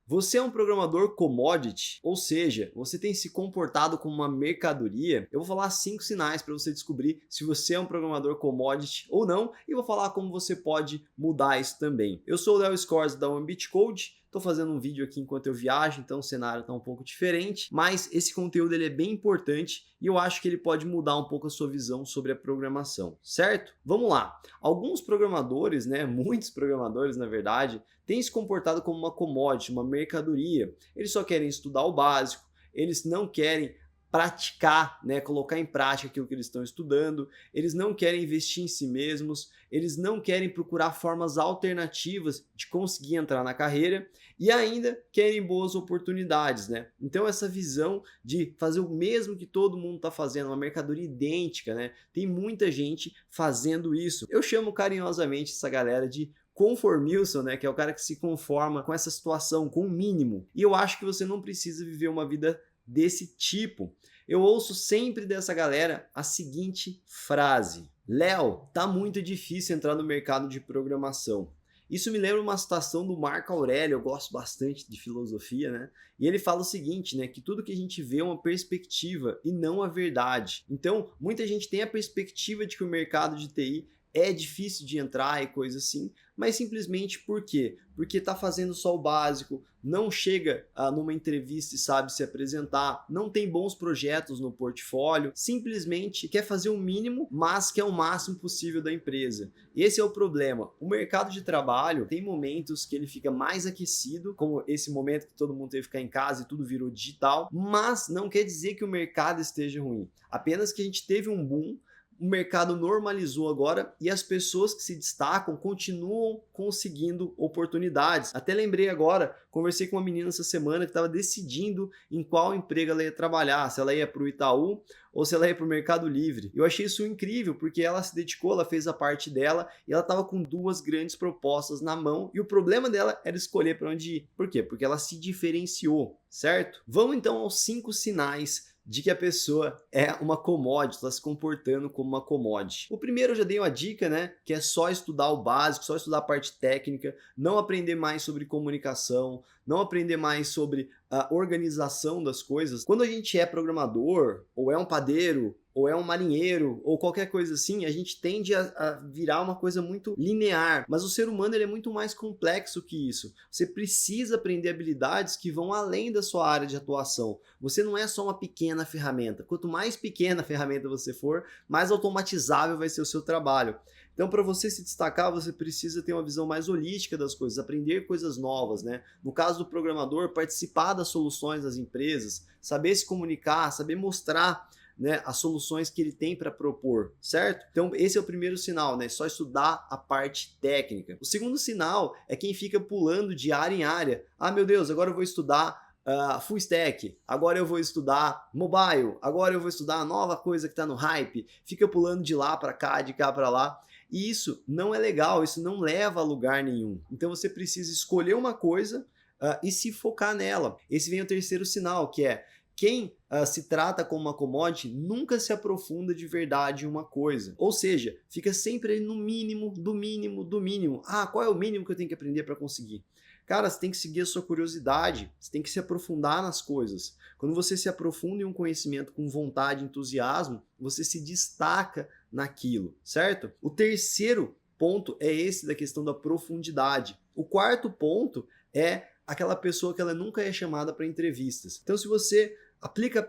Você é um programador commodity, ou seja, você tem se comportado como uma mercadoria? Eu vou falar 5 sinais para você descobrir se você é um programador commodity ou não e vou falar como você pode mudar isso também. Eu sou o Léo Scores da Ambit Code. Estou fazendo um vídeo aqui enquanto eu viajo, então o cenário está um pouco diferente, mas esse conteúdo ele é bem importante e eu acho que ele pode mudar um pouco a sua visão sobre a programação, certo? Vamos lá. Alguns programadores, muitos programadores na verdade, têm se comportado como uma commodity, uma mercadoria. Eles só querem estudar o básico, eles não querem praticar, colocar em prática aquilo que eles estão estudando, eles não querem investir em si mesmos, eles não querem procurar formas alternativas de conseguir entrar na carreira e ainda querem boas oportunidades, Então essa visão de fazer o mesmo que todo mundo está fazendo, uma mercadoria idêntica, Tem muita gente fazendo isso. Eu chamo carinhosamente essa galera de conformilson, que é o cara que se conforma com essa situação, com o mínimo. E eu acho que você não precisa viver uma vida desse tipo. Eu ouço sempre dessa galera a seguinte frase: Léo, tá muito difícil entrar no mercado de programação. Isso me lembra uma citação do Marco Aurélio, eu gosto bastante de filosofia, E ele fala o seguinte, que tudo que a gente vê é uma perspectiva e não a verdade. Então, muita gente tem a perspectiva de que o mercado de TI é difícil de entrar e coisa assim, mas simplesmente por quê? Porque está fazendo só o básico, não chega numa entrevista e sabe se apresentar, não tem bons projetos no portfólio, simplesmente quer fazer o mínimo, mas quer o máximo possível da empresa. Esse é o problema. O mercado de trabalho tem momentos que ele fica mais aquecido, como esse momento que todo mundo teve que ficar em casa e tudo virou digital, mas não quer dizer que o mercado esteja ruim. Apenas que a gente teve um boom, o mercado normalizou agora e as pessoas que se destacam continuam conseguindo oportunidades. Até lembrei agora, conversei com uma menina essa semana que estava decidindo em qual emprego ela ia trabalhar, se ela ia para o Itaú ou se ela ia para o Mercado Livre. Eu achei isso incrível porque ela se dedicou, ela fez a parte dela e ela estava com 2 grandes propostas na mão e o problema dela era escolher para onde ir. Por quê? Porque ela se diferenciou, certo? Vamos então aos 5 sinais de que a pessoa é uma commodity, está se comportando como uma commodity. O primeiro eu já dei uma dica, que é só estudar o básico, só estudar a parte técnica, não aprender mais sobre comunicação, não aprender mais sobre a organização das coisas. Quando a gente é programador, ou é um padeiro, ou é um marinheiro, ou qualquer coisa assim, a gente tende a virar uma coisa muito linear. Mas o ser humano ele é muito mais complexo que isso. Você precisa aprender habilidades que vão além da sua área de atuação. Você não é só uma pequena ferramenta. Quanto mais pequena a ferramenta você for, mais automatizável vai ser o seu trabalho. Então, para você se destacar, você precisa ter uma visão mais holística das coisas, aprender coisas novas, No caso do programador, participar das soluções das empresas, saber se comunicar, saber mostrar as soluções que ele tem para propor, certo? Então esse é o primeiro sinal, só estudar a parte técnica. O segundo sinal é quem fica pulando de área em área. Ah, meu Deus, agora eu vou estudar full stack, agora eu vou estudar mobile, agora eu vou estudar a nova coisa que está no hype, fica pulando de lá para cá, de cá para lá. E isso não é legal, isso não leva a lugar nenhum. Então você precisa escolher uma coisa e se focar nela. Esse vem o terceiro sinal, que é quem se trata como uma commodity nunca se aprofunda de verdade em uma coisa. Ou seja, fica sempre no mínimo, do mínimo, do mínimo. Ah, qual é o mínimo que eu tenho que aprender para conseguir? Cara, você tem que seguir a sua curiosidade, você tem que se aprofundar nas coisas. Quando você se aprofunda em um conhecimento com vontade e entusiasmo, você se destaca naquilo, certo? O terceiro ponto é esse da questão da profundidade. O quarto ponto é aquela pessoa que ela nunca é chamada para entrevistas. Então, se você aplica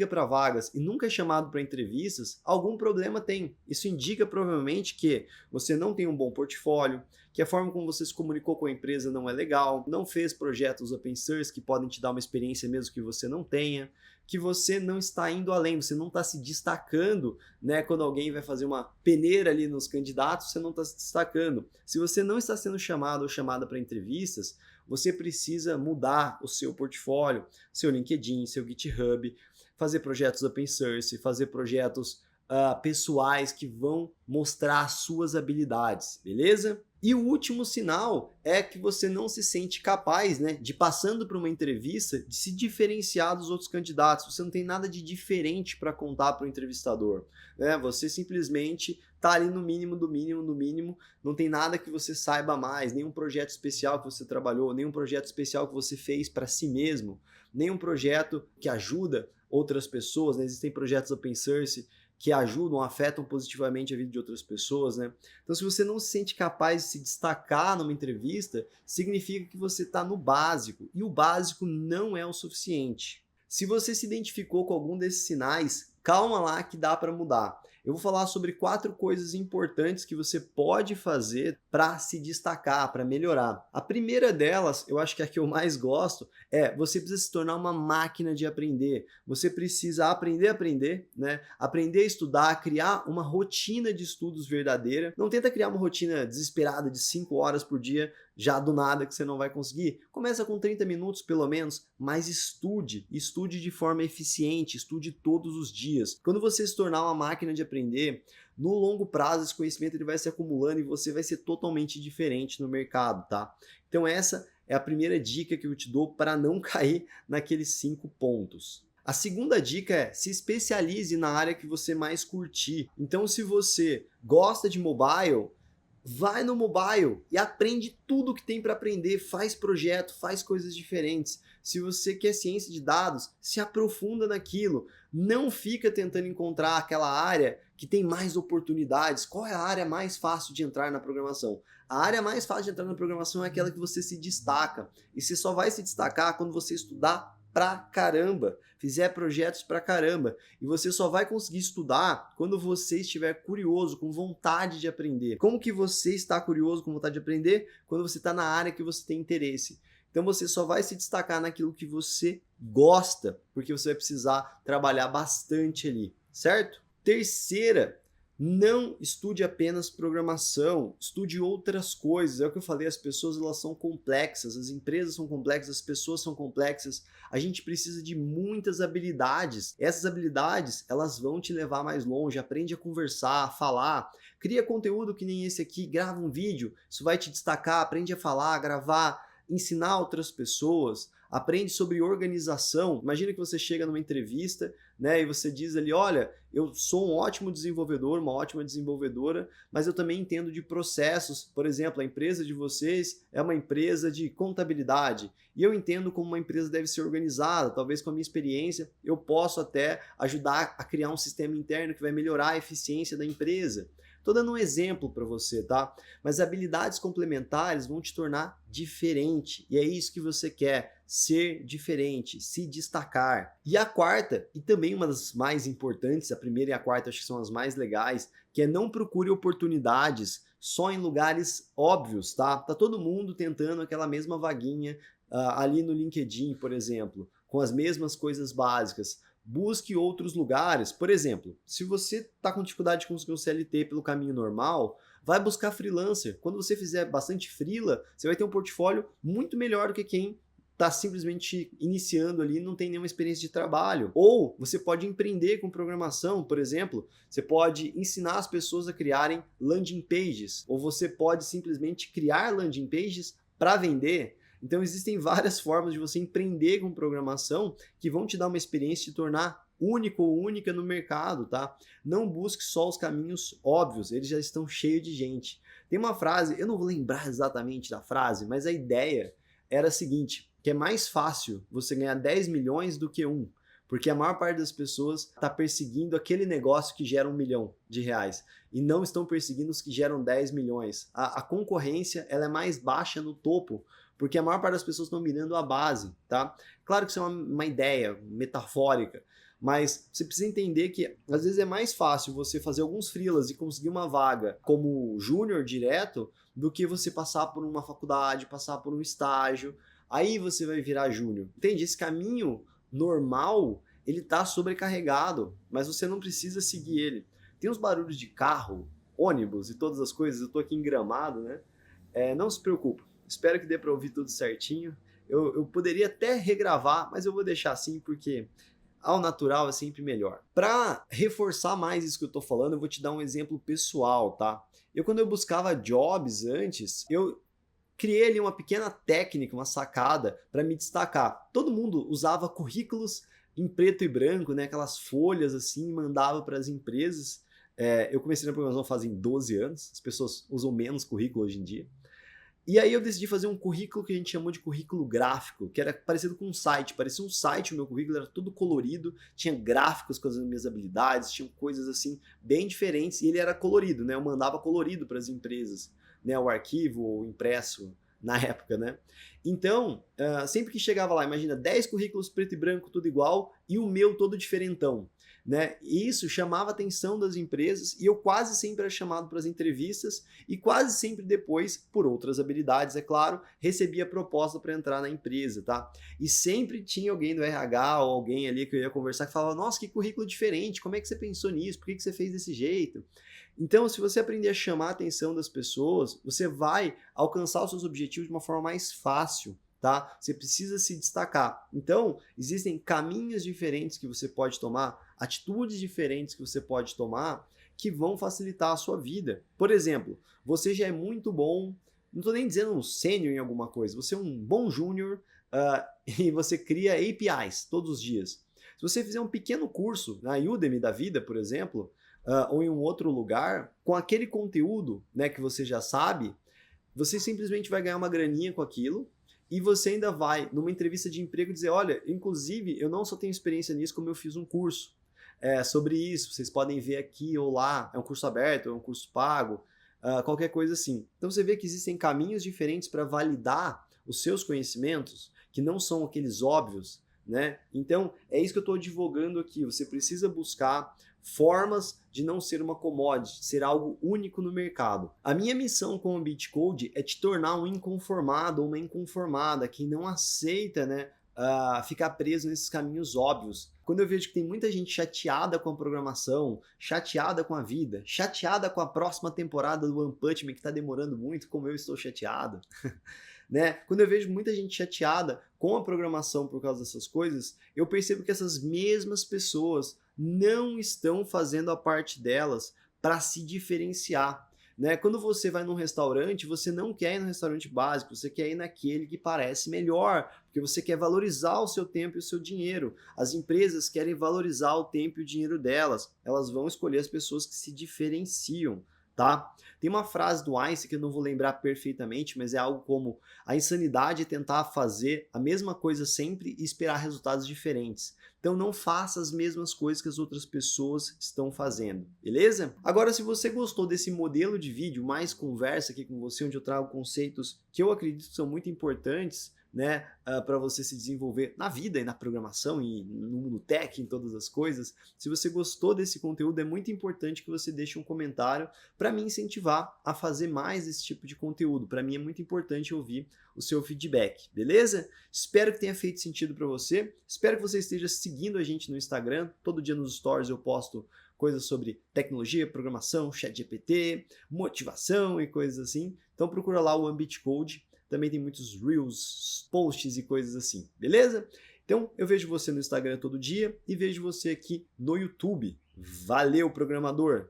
para vagas e nunca é chamado para entrevistas, algum problema tem. Isso indica provavelmente que você não tem um bom portfólio, que a forma como você se comunicou com a empresa não é legal, não fez projetos open source que podem te dar uma experiência mesmo que você não tenha, que você não está indo além, você não está se destacando, quando alguém vai fazer uma peneira ali nos candidatos, você não está se destacando. Se você não está sendo chamado ou chamada para entrevistas, você precisa mudar o seu portfólio, seu LinkedIn, seu GitHub, fazer projetos open source, fazer projetos pessoais que vão mostrar as suas habilidades, beleza? E o último sinal é que você não se sente capaz, né, de passando por uma entrevista, de se diferenciar dos outros candidatos. Você não tem nada de diferente para contar para o entrevistador, né? Você simplesmente está ali no mínimo do mínimo do mínimo, não tem nada que você saiba mais, nenhum projeto especial que você trabalhou, nenhum projeto especial que você fez para si mesmo, nenhum projeto que ajuda outras pessoas, né? Existem projetos open source que ajudam, afetam positivamente a vida de outras pessoas, né? Então, se você não se sente capaz de se destacar numa entrevista, significa que você está no básico, e o básico não é o suficiente. Se você se identificou com algum desses sinais, calma lá que dá para mudar. Eu vou falar sobre 4 coisas importantes que você pode fazer para se destacar, para melhorar. A primeira delas, eu acho que é a que eu mais gosto, é você precisa se tornar uma máquina de aprender. Você precisa aprender a aprender, né? Aprender a estudar, criar uma rotina de estudos verdadeira. Não tenta criar uma rotina desesperada de 5 horas por dia, já do nada que você não vai conseguir. Começa com 30 minutos pelo menos, mas estude de forma eficiente, estude todos os dias. Quando você se tornar uma máquina de aprender, no longo prazo esse conhecimento ele vai se acumulando e você vai ser totalmente diferente no mercado, tá? Então essa é a primeira dica que eu te dou para não cair naqueles 5 pontos. A segunda dica é se especialize na área que você mais curtir. Então se você gosta de mobile, vai no mobile e aprende tudo que tem para aprender, faz projeto, faz coisas diferentes. Se você quer ciência de dados, se aprofunda naquilo. Não fica tentando encontrar aquela área que tem mais oportunidades. Qual é a área mais fácil de entrar na programação? A área mais fácil de entrar na programação é aquela que você se destaca. E você só vai se destacar quando você estudar pra caramba, fizer projetos pra caramba. E você só vai conseguir estudar quando você estiver curioso, com vontade de aprender. Como que você está curioso, com vontade de aprender? Quando você está na área que você tem interesse. Então você só vai se destacar naquilo que você gosta, porque você vai precisar trabalhar bastante ali, certo? Terceira, não estude apenas programação, estude outras coisas. É o que eu falei, as pessoas elas são complexas, as empresas são complexas, as pessoas são complexas. A gente precisa de muitas habilidades. Essas habilidades, elas vão te levar mais longe. Aprende a conversar, a falar. Cria conteúdo que nem esse aqui, grava um vídeo. Isso vai te destacar, aprende a falar, a gravar, ensinar outras pessoas. Aprende sobre organização. Imagina que você chega numa entrevista, né, e você diz ali, olha, eu sou um ótimo desenvolvedor, uma ótima desenvolvedora, mas eu também entendo de processos. Por exemplo, a empresa de vocês é uma empresa de contabilidade e eu entendo como uma empresa deve ser organizada. Talvez com a minha experiência eu possa até ajudar a criar um sistema interno que vai melhorar a eficiência da empresa. Estou dando um exemplo para você, tá? Mas habilidades complementares vão te tornar diferente. E é isso que você quer, ser diferente, se destacar. E a quarta, e também uma das mais importantes, a primeira e a quarta acho que são as mais legais, que é não procure oportunidades só em lugares óbvios, tá? Tá todo mundo tentando aquela mesma vaguinha ali no LinkedIn, por exemplo, com as mesmas coisas básicas. Busque outros lugares. Por exemplo, se você está com dificuldade de conseguir um CLT pelo caminho normal, vai buscar freelancer. Quando você fizer bastante freela, você vai ter um portfólio muito melhor do que quem está simplesmente iniciando ali e não tem nenhuma experiência de trabalho. Ou você pode empreender com programação, por exemplo, você pode ensinar as pessoas a criarem landing pages, ou você pode simplesmente criar landing pages para vender. Então existem várias formas de você empreender com programação que vão te dar uma experiência de te tornar único ou única no mercado, tá? Não busque só os caminhos óbvios, eles já estão cheios de gente. Tem uma frase, eu não vou lembrar exatamente da frase, mas a ideia era a seguinte, que é mais fácil você ganhar 10 milhões do que um, porque a maior parte das pessoas está perseguindo aquele negócio que gera R$1 milhão e não estão perseguindo os que geram 10 milhões. A concorrência ela é mais baixa no topo, porque a maior parte das pessoas estão mirando a base, tá? Claro que isso é uma ideia metafórica, mas você precisa entender que às vezes é mais fácil você fazer alguns freelas e conseguir uma vaga como júnior direto do que você passar por uma faculdade, passar por um estágio, aí você vai virar júnior. Entende? Esse caminho normal, ele tá sobrecarregado, mas você não precisa seguir ele. Tem uns barulhos de carro, ônibus e todas as coisas, eu tô aqui em Gramado, né? Não se preocupe. Espero que dê para ouvir tudo certinho. Eu poderia até regravar, mas eu vou deixar assim porque ao natural é sempre melhor. Para reforçar mais isso que eu tô falando, eu vou te dar um exemplo pessoal, tá? Quando eu buscava jobs antes, eu criei ali uma pequena técnica, uma sacada para me destacar. Todo mundo usava currículos em preto e branco, né? Aquelas folhas assim, mandava para as empresas. Eu comecei na programação fazem 12 anos, as pessoas usam menos currículo hoje em dia. E aí eu decidi fazer um currículo que a gente chamou de currículo gráfico, que era parecido com um site, parecia um site o meu currículo, era tudo colorido, tinha gráficos com as minhas habilidades, tinha coisas assim bem diferentes e ele era colorido, né? Eu mandava colorido para as empresas, né? O arquivo, o impresso na época, né? Então, sempre que chegava lá, imagina 10 currículos preto e branco, tudo igual, e o meu todo diferentão. Né? E isso chamava a atenção das empresas e eu quase sempre era chamado para as entrevistas e quase sempre depois, por outras habilidades, é claro, recebia proposta para entrar na empresa, tá? E sempre tinha alguém do RH ou alguém ali que eu ia conversar que falava, nossa, que currículo diferente, como é que você pensou nisso? Por que você fez desse jeito? Então, se você aprender a chamar a atenção das pessoas, você vai alcançar os seus objetivos de uma forma mais fácil. Tá? Você precisa se destacar. Então, existem caminhos diferentes que você pode tomar, atitudes diferentes que você pode tomar que vão facilitar a sua vida. Por exemplo, você já é muito bom, não estou nem dizendo um sênior em alguma coisa, você é um bom júnior e você cria APIs todos os dias. Se você fizer um pequeno curso na Udemy da vida, por exemplo, ou em um outro lugar, com aquele conteúdo, né, que você já sabe, você simplesmente vai ganhar uma graninha com aquilo. E você ainda vai, numa entrevista de emprego, dizer, olha, inclusive, eu não só tenho experiência nisso, como eu fiz um curso sobre isso, vocês podem ver aqui ou lá, é um curso aberto, é um curso pago, qualquer coisa assim. Então você vê que existem caminhos diferentes para validar os seus conhecimentos, que não são aqueles óbvios, né? Então, é isso que eu estou advogando aqui, você precisa buscar formas de não ser uma commodity, ser algo único no mercado. A minha missão com o Bitcode é te tornar um inconformado ou uma inconformada que não aceita, né, ficar preso nesses caminhos óbvios. Quando eu vejo que tem muita gente chateada com a programação, chateada com a vida, chateada com a próxima temporada do One Punch Man que está demorando muito, como eu estou chateado, né? Quando eu vejo muita gente chateada com a programação por causa dessas coisas, eu percebo que essas mesmas pessoas não estão fazendo a parte delas para se diferenciar. Né? Quando você vai num restaurante, você não quer ir no restaurante básico, você quer ir naquele que parece melhor, porque você quer valorizar o seu tempo e o seu dinheiro. As empresas querem valorizar o tempo e o dinheiro delas, elas vão escolher as pessoas que se diferenciam. Tá? Tem uma frase do Einstein que eu não vou lembrar perfeitamente, mas é algo como a insanidade é tentar fazer a mesma coisa sempre e esperar resultados diferentes. Então não faça as mesmas coisas que as outras pessoas estão fazendo, beleza? Agora, se você gostou desse modelo de vídeo, mais conversa aqui com você, onde eu trago conceitos que eu acredito que são muito importantes, né, para você se desenvolver na vida e na programação e no mundo tech, em todas as coisas. Se você gostou desse conteúdo, é muito importante que você deixe um comentário para me incentivar a fazer mais esse tipo de conteúdo. Para mim é muito importante ouvir o seu feedback, beleza? Espero que tenha feito sentido para você. Espero que você esteja seguindo a gente no Instagram. Todo dia nos stories eu posto coisas sobre tecnologia, programação, ChatGPT, motivação e coisas assim. Então procura lá o Bitcode. Também tem muitos reels, posts e coisas assim, beleza? Então eu vejo você no Instagram todo dia e vejo você aqui no YouTube. Valeu, programador!